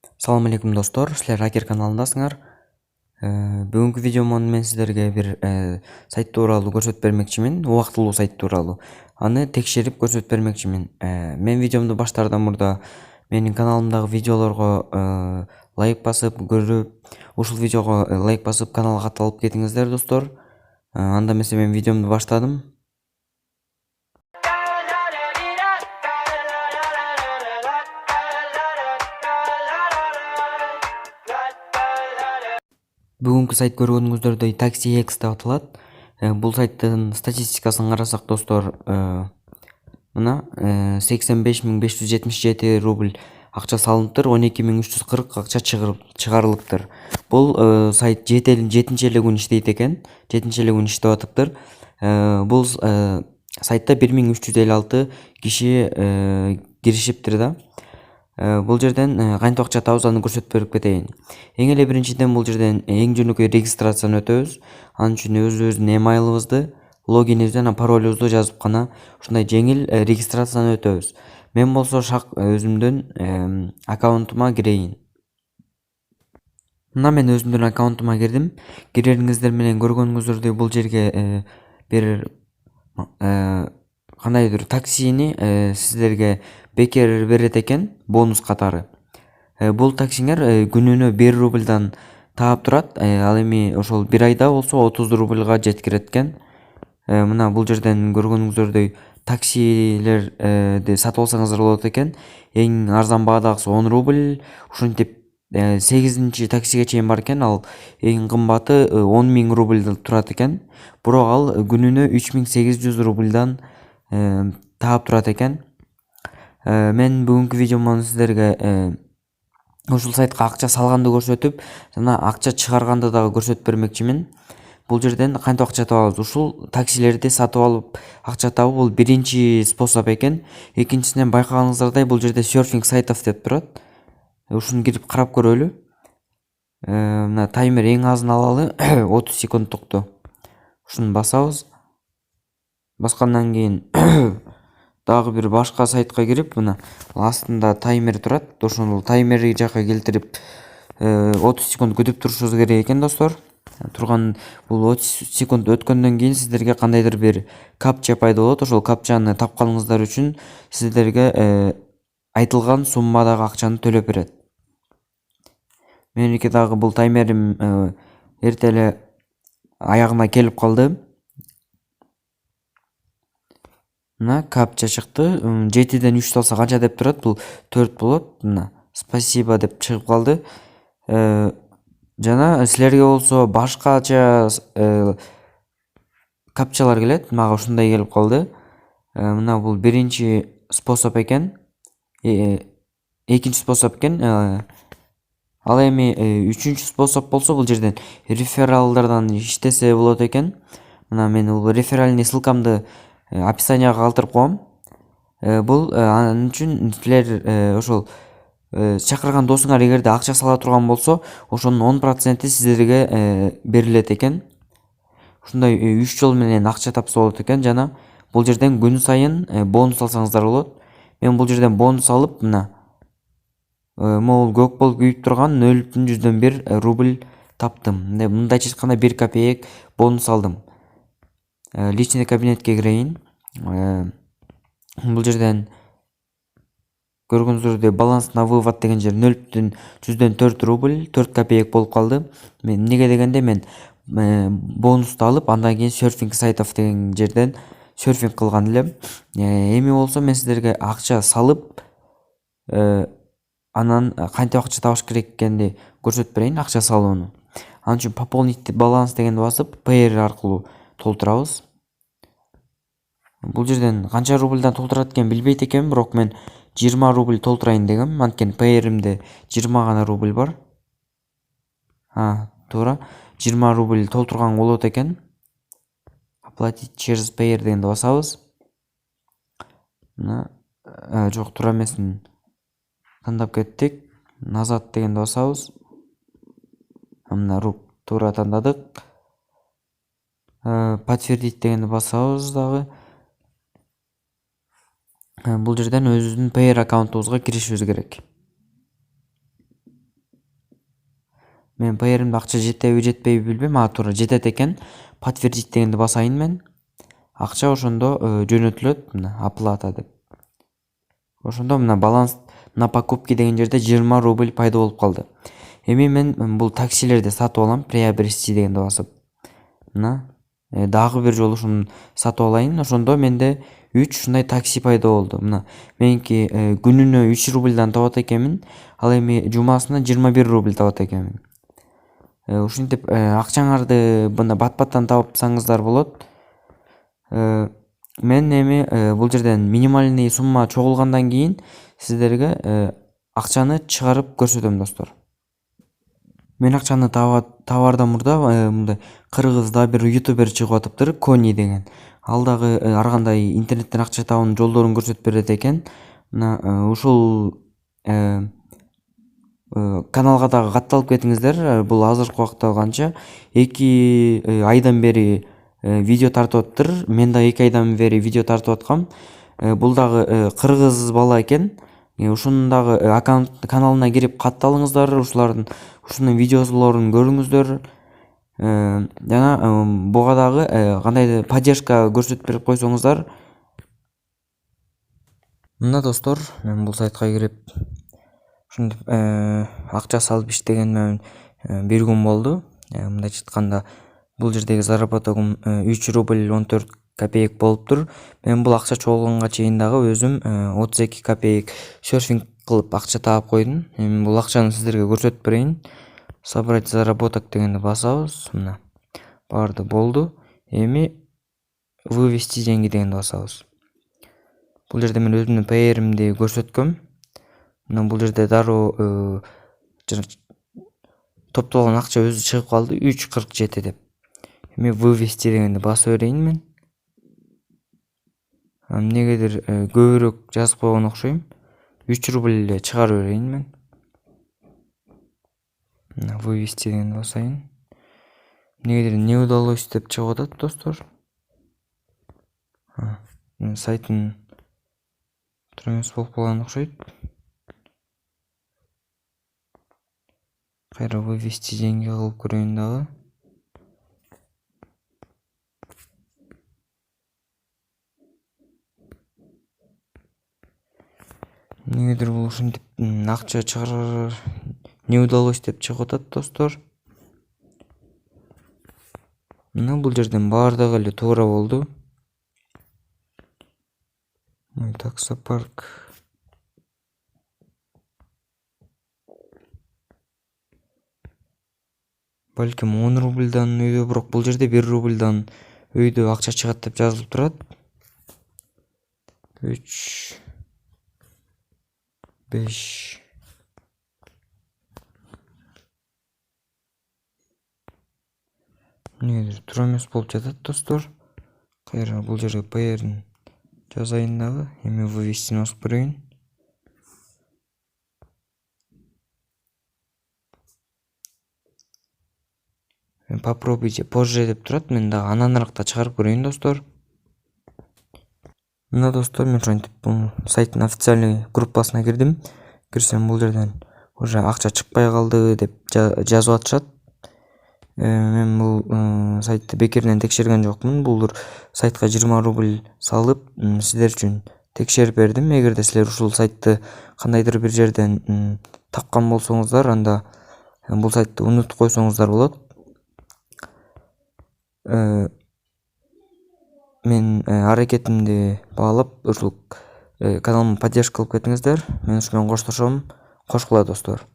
Assalamu alaikum достор, силер Хакер каналындасыңар. Бүгүнкү видеомон мен силерге бир сайт тууралуу көрсөтүп бермекчимин, убактылуу сайт тууралуу. Аны текшерип көрсөтүп бермекчимин. Мен видеомду баштаардан мурда менин каналымдагы видеолорго лайк басып, көрүп, ушул видеого лайк басып, каналга катталып кетиңиздер достор. Анда эмесе мен видеомду баштадым. Бүгүнкү сайт көргөнүңүздөрдөй TaxiX деп аталат. Бул сайттын статистикасын карасак достор, мына 85.577 рубль акча салыныптыр, 12.340 акча чыгарылыптыр. Бул сайт 7-нчи эле күн иштейт экен, 7-нчи эле күн иштеп атыптыр. Бул сайтта 1356 киши киришиптир да. Бул жерден кантип акча табабыз аны көрсөтүп берип кетейин. Эң эле биринчиден бул жерден эң жөнөкөй регистрацияны өтөбүз. Анын үчүн өзүбүздүн эмайлыбызды, логинибизди, анан паролубузду жазып гана ушундай жеңил регистрацияны өтөбүз. Мен болсо шак өзүмдүн аккаунтума кирейин. Мына мен өзүмдүн аккаунтума кирдим. Кирериңиздер менен көргөнүңүздөрдөй бул жерге бир кандайдыр таксини сиздерге бекер берет экен, бонус катары. Бул таксиңер күнүнө 1 рубльдан таап турат. Ал эми ошол бир айда болсо 30 рубльга жеткирет экен. Мына бул жерден көргөнүңүздөрдөй таксилерди сатып алсаңыздар болот экен. Эң арзан баадагысы 10 рубль. Ушинтип 8-нчи таксиге чейин бар экен. Ал эң кымбаты 10.000 рубль турат экен. Бирок ал күнүнө 3800 рубльдан таап турат экен. Мен бүгүнкү видеомон сиздерге ушул сайтка акча салганды көрсөтүп, жана акча чыгарганды дагы көрсөтүп бермекчимин. Бул жерден кантип акча табабыз? Ушул таксилерди сатып алып акча табуу бул биринчи способ экен. Экинчисинен байкаганыңыздардай бул жерде серфинг сайтов деп турат. Ушуну кирип карап көрөлү. Мына таймер эң азын алалы 30 секундтукту. Ушуну басабыз. Баскандан кийин дагы бир башка сайтка кирип, мына астында таймер турат. Ошол таймери жака келтирип 30 секунд күтүп турушубуз керек экен достор. Турган бул 30 секунд өткөндөн кийин сиздерге кандайдыр бир капча пайда болот. Ошол капчаны тапканыңыздар үчүн сиздерге айтылган суммадагы акчаны төлөп берет. Меники дагы бул таймерим эрте эле аягына келип калды. Мына капча чыкты. 7ден 3 салса канча деп турат? Бул 4 болот. Мына спасибо деп чыгып калды. Жана силерге болсо башкача капчалар келет. Мага ушундай келип калды. Мына бул биринчи способ экен. Экинчи способ экен. Ал эми үчүнчү способ болсо бул жерден рефералдардан иштесе болот экен. Мына мен бул реферальный ссылкамды описанияга калтырып коем. Бул анын үчүн силер ошол чакырган досуңар эгерде акча сала турган болсо, ошонун 10% сиздерге берилет экен. Ушундай 3 жол менен акча тапса болот экен. Жана бул жерден күн сайын бонус алсаңыздар болот. Мен бул жерден бонус алып, мына могул көк болуп күйүп турган 0.1 рубль таптым. Мындайча айтканда 1 копеек бонус алдым. Личный кабинетке кирейин. Бул жерден көргөнүңүздөрдөй баланс на вывод деген жер 0.4 рубль 4 копеек болуп калды. Мен эмнеге дегенде мен бонусту алып, андан кийин серфинг сайтов деген жерден серфинг кылган элем. Эми болсо мен сиздерге акча салып, анан кантип акча табыш керек экенди көрсөтүп берейин, акча салууну. Анын үчүн пополнить баланс дегенди басып, Payer аркылуу толтурабыз. Бул жерден канча рубльдан толтурат экен билбейт экенмин, бирок мен 20 рубль толтурайын дегем. Анткени Payer'имде 20 гана рубль бар. Туура 20 рубль толтурган болот экен. Оплатить через Payer дегенди басабыз. Мына жок, туура эмесин тандап кеттик. Назад дегенди басабыз. Мына туура тандадык. Подтвердить дегенди басабыз дагы. Бул жерден өзүбүздүн Payer аккаунтубузга киришибиз керек. Мен паеримде акча жетеби жетпейби билбейм, туура жетет экен. Подтвердить дегенди басайын мен. Акча ошондо жөнөтүлөт, мына оплата деп. Ошондо мына баланс на покупки деген жерде 20 рубль пайда болуп калды. Эми мен бул таксилерди сатып алам, приобрести дегенди басып. Мына дагы бир жолу ушуну сатып алайын. Ошондо менде 3 ушундай такси пайда болду. Мына меники күнүнө 3 рубльдан табат экенмин, ал эми жумасына 21 рубль табат экенмин. Ушинтип акчаңарды мына бат-баттан тапсаңыздар болот. Мен эми бул жерден минимальный сумма чогулгандан кийин сиздерге акчаны чыгарып көрсөтөм достор. Мен акчаны табаардан мурда мындай кыргыз да бир ютубер чыгып атыптыр, Кони деген. Ал дагы ар кандай интернеттен акча табуунун жолдорун көрсөтүп берет экен. Мына ушул каналга дагы катталып кетиңиздер. Бул азыркы убакта алганча 2 айдан бери видео тартып атыптыр. Мен да 2 айдан бери видео тартып аткам. Бул дагы кыргыз бала экен. Ушунун дагы каналына кирип катталыңыздар, ушунун видеолорун көрүңүздөр. Жана буга дагы кандайдыр поддержка көрсөтүп берип койсоңуздар. Мына достор, мен бул сайтка кирип ушинтип акча салып иштегениме 1 күн болду. Мындайча айтканда бул жердеги заработогум 3 рубль 14 копеек болуптур. Мен бул акча чогулганга чейин дагы өзүм 32 копеек серфинг кылып акча таап койдум. Эми бул акчаны сиздерге көрсөтүп берейин. Собрать заработок дегенди басабыз. Мына барды болду. Эми вывести деньги дегенди басабыз. Бул жерде мен өзүмдүн паеримди көрсөткөм. Мына бул жерде дароо топтолгон акча өзү чыгып калды 3.47 деп. Эми вывести дегенди басып берейин мен. Эмнегедир көбүрөөк жазып койгон окшойм. 3 рубль эле чыгарып берейин мен. Мына вывести дегенди басайын. Эмнегедир не удалось деп чыгып атат достор. Сайттын туура эмес болуп калган окшойт. Кайра вывести деньги кылып көрөйүн дагы. Эмнегедир бул ушинтип акча чыгарар не удалось деп чыгып атат достор. Мына бул жерден баардыгы эле туура болду. Таксопарк. Балким 10 рубльдан өйдө, бирок бул жерде 1 рубльдан өйдө акча чыгат деп жазылып турат. 3 5 Эмнегедир туура эмес болуп жатат достор. Кайра бул жерге паерин жазайын дагы. Эми вывестини басып көрөйүн. Попробуйте позже деп турат. Мен дагы ананыракта чыгарып көрөйүн достор. Мына достор, мен ошентип бул сайттын официальный группасына кирдим. Кирсем бул жерден уже акча чыкпай калды деп жазып атышат. Мен бул сайтты бекеринен текшерген жокмун. Бул сайтка 20 рубль салып, сиздер үчүн текшерип бердим. Эгерде силер ушул сайтты кандайдыр бир жерден тапкан болсоңуздар, анда бул сайтты унутуп койсоңуздар болот. Мен аракетимди баалап, ушул каналыма поддержка кылып кетиңиздер. Мен ушу менен коштошом. Кош кула достор.